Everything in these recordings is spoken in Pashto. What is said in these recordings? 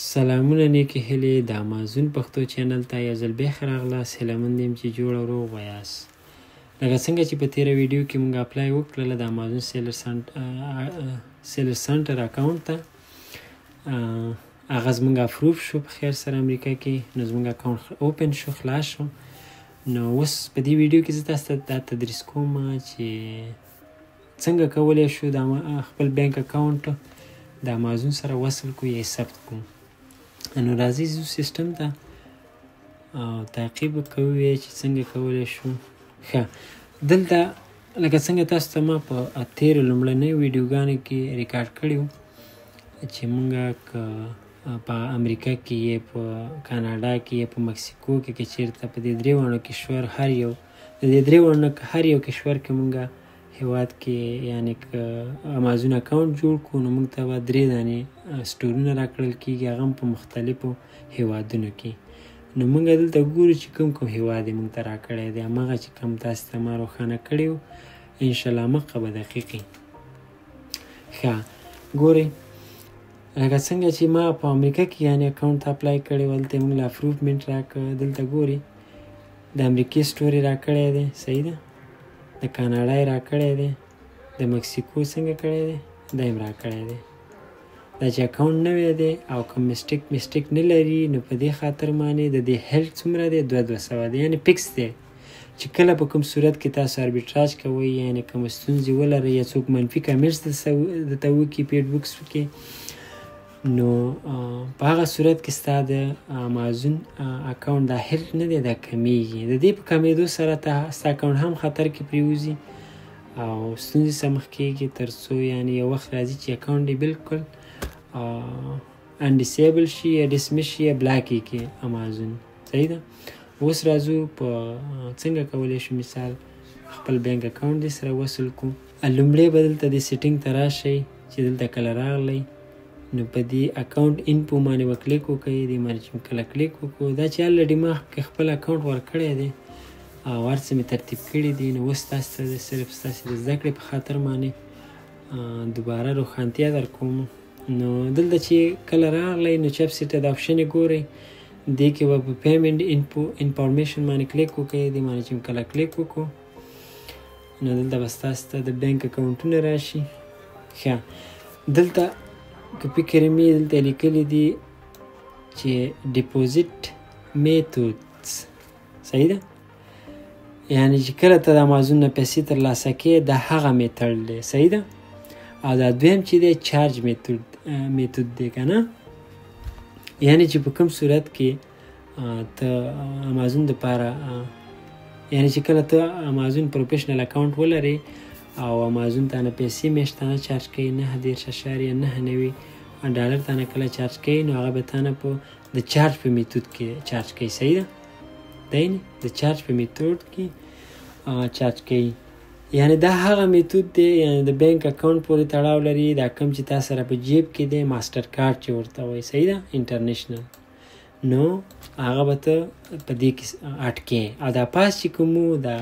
سلامونه نیکې هیلې د امازون پښتو چینل ته یو ځل بیا ښه راغلاست. هیله مند یم چې جوړ او روغ یاست. لکه څنګه چې په تېره ویډیو کې مونږ اپلای وکړله د امازون سیلر سنټر اکاونټ ته، هغه زمونږ اپروف شو په خیر سره امریکا کې. نو زمونږ اکاونټ اوپن شو، خلاص شو. نو اوس په دې ویډیو کې زه تاسو ته دا تدریس کوم چې څنګه کولی شو د خپل بانک اکاونټ د امازون سره وصل کو یا ثبت کو. نو راځئ ځو سیسټم ته او تعقیب کوو چې څنګه کولی شو. ښه، دلته لکه څنګه تاسو ته ما په تېرو لومړنیو ویډیوګانو کې ریکارډ کړي وو چې مونږ که په امریکا کې یې، په کاناډا کې یې، په مکسیکو کې که چېرته په دې درې واړو کشور هر یو د دې درې واړو هر یو کشور کې مونږ هیواد کې یعنی که امازون اکاونټ جوړ کړو نو موږ ته به 3 دانې سټورونه راکړل کېږي، هغه هم په مختلفو هیوادونو کې. نو موږ دلته ګورو چې کوم هیواد یې موږ ته راکړی دی، هماغه چې کوم تاسو ته ما روښانه کړی وو انشاءالله مخه به دقیقي. ښه ګورئ، لکه څنګه چې ما په امریکا کې یعنی اکاونټ اپلای کړی و، دلته موږ له اپروفمنټ راکړه. دلته ګورئ د امریکې سټور یې راکړی دی، صحیح ده. د کاناډا یې راکړی دی، د مکسیکو څنګه کړی دی، دا یې راکړی دی. دا چې اکاونټ نوی دی او کوم مسټیک نه لري نو په دې خاطر باندې د دې هیلډ څومره دی، 2200 دی، یعنی فکس دی چې کله په کوم صورت کې تاسو اربیټراج کوئ، یعنی کوم ستونزې ولرئ یا څوک منفي کامنټس درته وکړي پیډ بوکس کې، نو په هغه صورت کې ستا د امازون اکاونټ دا هیلډ نه دی، دا کمیږي. د دې په کمیدو سره ستا اکاونټ هم خطر کې پریوځي او ستونزې سره مخ کېږي، تر څو یعنی یو وخت راځي چې اکاونټ یې بالکل انډیسیبل شي یا ډسمس شي یا بلاک یې کړي امازون، صحیح ده. اوس راځو په څنګه کولی شو مثال خپل بانک اکاونټ دې سره وصل کړو. لومړی به دلته د سیټینګ ته راشئ چې دلته کله راغلی نو په دې اکاونټ انفو باندې به کلیک وکړئ. دې باندې چې کله کلیک وکړو دا چې الریډي ما خپل اکاونټ ورکړی دی او هر څه مې ترتیب کړي دي، نو اوس تاسو ته صرف ستاسې د زده کړې په خاطر باندې دوباره روښانتیا در کوم. نو دلته چې کله راغلی نو چپ سیټه د آپشن یې ګورئ، دې کې به په پیمنټ انفارمیشن باندې کلیک وکړئ. دې باندې چې کله کلیک وکړو نو دلته به ستاسو ته د بانک اکاونټونه راشي. ښه، دلته که فکر مې دلته لیکلی دي چې ډیپوزیټ میتودز، صحیح ده، یعنی چې کله ته د امازون نه پیسې ترلاسه کوې دا هغه میتود دی، صحیح ده. او دا دویم چې دی چارج میتود دی که نه، یعنی چې په کوم صورت کې ته امازون دپاره یعنی چې کله ته امازون پروفیشنل اکاونټ ولرې او امازون تانه پیسې میاشتانه چارج کوي، 9.999 ډالر تانه کله چارج کوي نو هغه به تانه په د چارج په میتود کې چارج کوي، صحیح ده. دی د چارج په میتود کې چارج کوي، یعنی دا هغه میتود دی یعنی د بانک اکاونټ پورې تړاو لري. دا کوم چې تاسو سره په جیب کې دی ماسټر کارت چې ورته وایي، صحیح ده، انټرنیشنل، نو هغه به ته په دې کې اټکې. او دا پاس چې کومو دا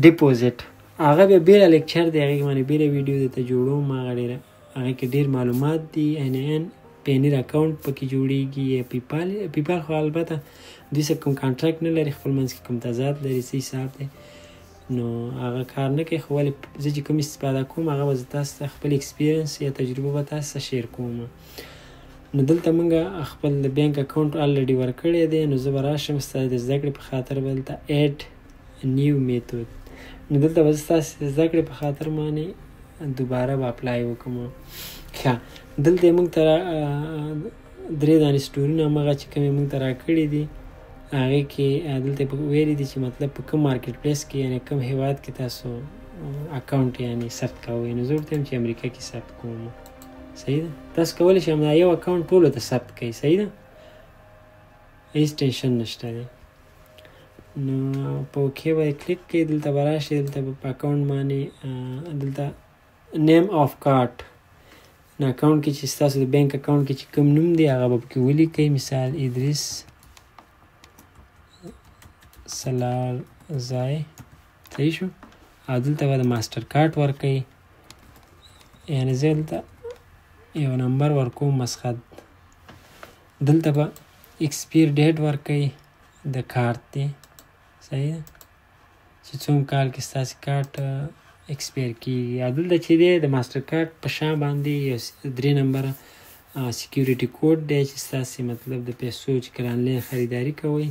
ډیپوزیټ هغه به بیله لیکچر دی، هغې باندې بیله ویډیو درته جوړوم. هغې کې ډېر معلومات دي. ان پینر اکاونټ پکې جوړېږي یا پیپال خو البته دوی سره کوم کانټراکټ نه لري، خپل منځ کې کوم تضاد لري، څه حساب دی نو هغه کار نه کوي. خو ولې زه چې کوم استفاده کوم هغه به زه تاسو ته خپل ایکسپیرینس یا تجربه به تاسو سره شیر کوم. نو دلته موږ خپل د بانک اکاونټ الریډي ورکړی دی، نو زه به راشم ستاسو د زده کړې په خاطر به دلته ایډ نیو میتود، نو دلته به زه ستاسو د زده کړې په خاطر باندې دوباره به اپلای وکړم. ښه، دلته یې موږ ته 3 دانې سټورونه همغه چې کومې موږ ته راکړي دي هغې کې دلته ویلي دي چې مطلب په کوم مارکیټ پلیس کې یعنی کوم هیواد کې تاسو اکاونټ یعنی ثبت کوئ. نو زه ورته یم چې امریکا کې ثبت کوم، صحیح ده. تاسو کولی شئ همدا یو اکاونټ ټولو ته ثبت کوئ، صحیح ده، هېڅ ټینشن نشته دی. نو په اوکې به کلیک کوئ، دلته به راشئ، دلته به په اکاونټ باندې دلته نیم آف کارت نو اکاونټ کې چې ستاسو د بانک اکاونټ کې چې کوم نوم دی هغه به پکې ولیکئ، مثال ادریس سلارزای، صحیح شو. او دلته به د ماسټر کارت ورکئ، یعنی زه دلته یو نمبر ورکوم مسخد. دلته به اکسپیر ډیټ ورکوي د کارت دی. صحیح ده چې څوم کال کې ستاسې کارت اکسپیر کېږي. او دلته چې دی د ماسټر کارت په شا باندې یو 3 نمبره سیکیورټي کوډ دی چې ستاسې مطلب د پیسو چې کله آنلاین خریداري کوئ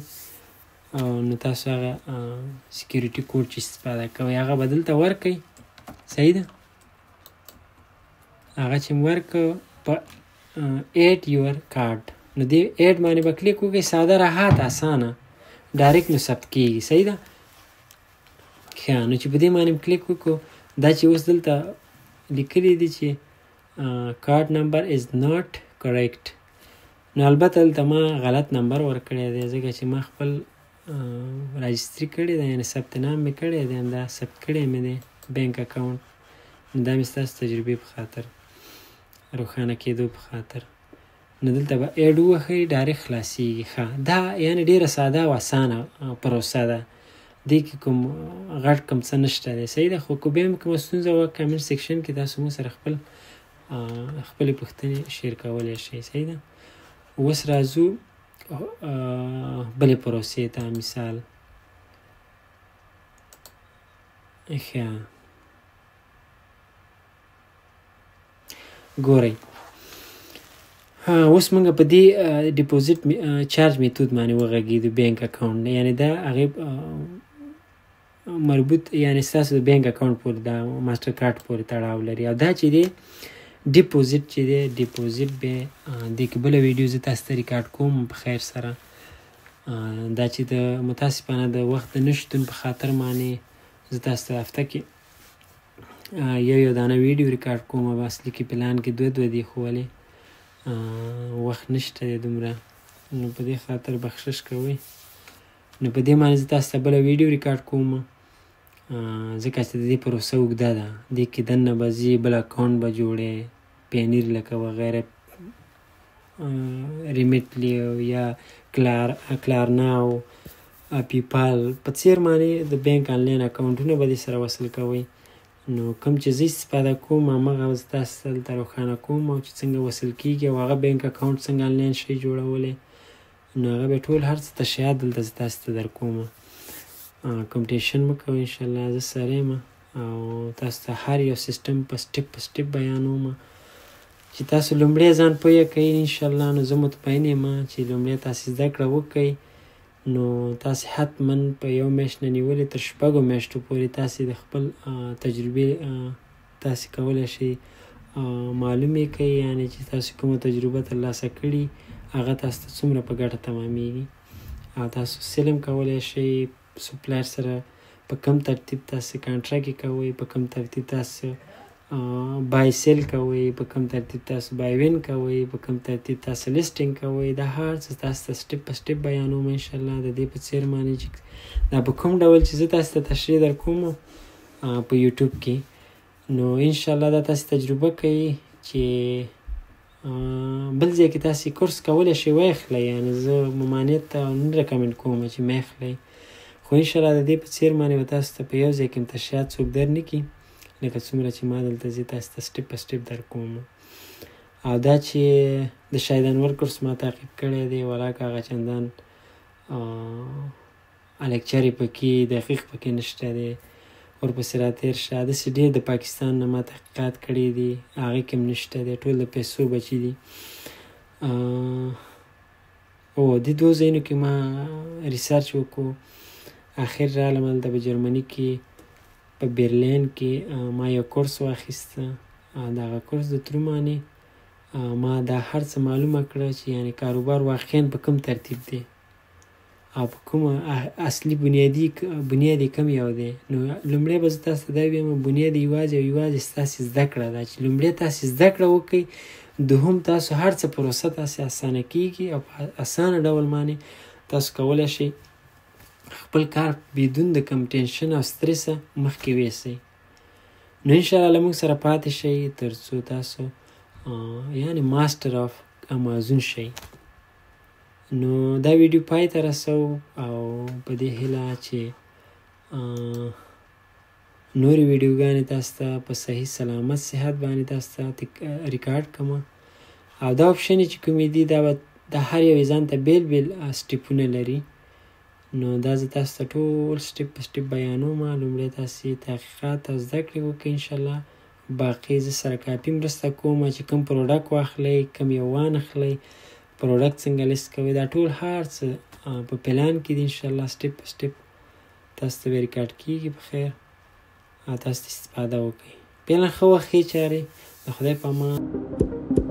نو تاسو هغه سیکیورټي کوډ چې استفاده کوئ هغه به دلته ورکوئ. صحیح ده. هغه چې مو ورکړه په ایډ یور کارت نو دې ایډ باندې به کلیک وکړئ. ساده راحت اسانه ډایرکټ نو ثبت کېږي. صحیح ده. ښه نو چې په دې باندې کلیک وکړو دا چې اوس دلته لیکلی دي چې کارت نمبر از ناٹ کریکټ. نو البته دلته ما غلط نمبر ورکړی دی ځکه چې ما خپل راجستري کړی دی یعنې ثبت نام مې کړی دی همدا ثبت کړی مې دی بینک اکاونټ. نو دا مې ستاسو تجربې په خاطر روښانه کېدو په خاطر. نو دلته به ایډ ووهئ ډایرکټ خلاصېږي. ښه دا یعنې ډېره ساده او اسانه پروسه ده. دې کې کوم غټ کم څه نشته دی. صحیح ده. خو که بیا هم کومه ستونزه وه کمنټ سیکشن کې تاسو مو سره خپلې پوښتنې شیر کولی شئ. صحیح ده. اوس راځو بلې پروسې ته. مثال ښه ګورئ اوس موږ په دې ډیپوزیټ چارج میتود باندې وغږېدو بینک اکاونټ یعنې دا هغې مربوط یعنې ستاسو د بینک اکاونټ پورې دا ماسټر کارت پورې تړاو لري. او دا چې دی ډیپوزیټ چې دی ډیپوزیټ بیا دې کې بله ویډیو زه تاسو ته ریکارډ کوم په خیر سره. دا چې د متاسفانه د وخت د نشتون په خاطر باندې زه تاسو ته هفته کې یو دانه ویډیو ریکارډ کوم. او اصلي کې پلان کې دوه دي خو ولې وخت نشته دی دومره. نو په دې خاطر بخشش کوئ. نو په دې باندې زه تاسو ته بله ویډیو ریکارډ کوم ځکه چې د دې پروسه اوږده ده. دې کې دننه به ځي بل اکاونټ به جوړې پینیر لکه وغیره ریمیټلی یا کلارنا او پیپال په څیر باندې د بینک آنلاین اکاونټونه به دې سره وصل کوئ. نو کوم چې زه استفاده کوم همغه زه تاسو ته دلته روښانه کوم او چې څنګه وصل کېږي او هغه بینک اکاونټ څنګه آنلاین شئ جوړولی نو هغه بیا ټول هر څه تشریحات دلته زه تاسو ته در کوم. کوم ټینشن مه کوئ انشاءالله زه سره یم او تاسو ته هر یو سیسټم په سټپ بیانوم چې تاسو لومړی ځان پوهه کوئ انشاءالله. نو زه مطمئن یم چې لومړی تاسې زده کړه وکئ نو تاسې حتما په یو میاشت نه نیولې تر 6 میاشتو پورې تاسې د خپل تجربې تاسې کولی شئ معلومې کوئ یعنې چې تاسو کومه تجربه ترلاسه کړي هغه تاسو ته څومره په ګټه تمامېږي. او تاسو سیل هم کولی شئ سپلایر سره په کوم ترتیب تاسو کانټراکټ کوئ په کوم ترتیب تاسو بای سیل کوئ په کوم ترتیب تاسو بای وین کوئ په کوم ترتیب تاسو لیسټینګ کوئ. دا هر څه تاسو ته سټپ په سټپ بیانوم انشاءالله د دې په څیر باندې چې دا په کوم ډول چې زه تاسو ته تشریح در کوم په یوټیوب کې نو انشاءالله دا تاسو تجربه کوئ چې بل ځای کې تاسې کورس کولی شئ واخلئ. یعنې زه ممانعت ته نه ریکمنډ کوم چې مه اخلئ خو انشاءالله د دې په څیر باندې به تاسو ته په یو ځای کې هم تشریحات څوک در نه کړي لکه څومره چې ما دلته زه تاسو ته سټپ په سټپ در کوم. او دا چې د شاهد انور کورس ما تعقیب کړی دی ولاکه هغه چندان لیکچر یې پکې دقیق پکې نشته دی ورپسې راتېر شه. داسې ډېر د پاکستان نه ما تحقیقات کړي دي هغې کې هم نشته دی ټول د پیسو بچي دي. او دې 2 ځایونو کې ما ریسرچ وکړو اخر رالم هلته په جرمني کې په برلین کې ما یو کورس واخیسته. د هغه کورس د ترو باندې ما دا هر څه معلومه کړه چې یعنې کاروبار واقعا په کوم ترتیب دی او په کومه اصلي بنیاد یې کوم یو دی. نو لومړی به زه تاسو ته دا ویم بنیاد یوازې او یوازې ستاسې زده کړه ده چې لومړی تاسې زده کړه وکئ دوهم تاسو هر څه پروسه تاسې اسانه کېږي او په اسانه ډول باندې تاسو کولی شئ خپل کار بدون د کم ټینشن او سترسه مخکې ویسئ. نو انشاءالله موږ سره پاتې شئ تر څو تاسو یعنې ماسټر آف امازون شئ. نو دا ویډیو پای ته رسو او په دې هیله چې نورې ویډیوګانې تاسو ته په صحیح سلامت صحت باندې تاسو ته ریکارډ کړم او دا اپشن چې کومې دي دا به د هر یو ځان ته بیل بیل سټیپونه لري. نو دا زه تاسو ته ټول سټیپ په سټیپ بیانوم. لومړی تاسې تحقیقات او زده کړې وکړئ انشاءالله. باقي زه سره کافي مرسته کوم چې کوم پروډکټ واخلئ، کوم یو وانخلئ، پروډکټ څنګه لیست کوئ، دا ټول هر څه په پلان کې دي انشاءالله. سټیپ په سټیپ تاسو ته به ریکارډ کېږي په خیر او تاسو استفاده وکړئ. فعلا ښه وخت ښې چارې. د خدای په امان.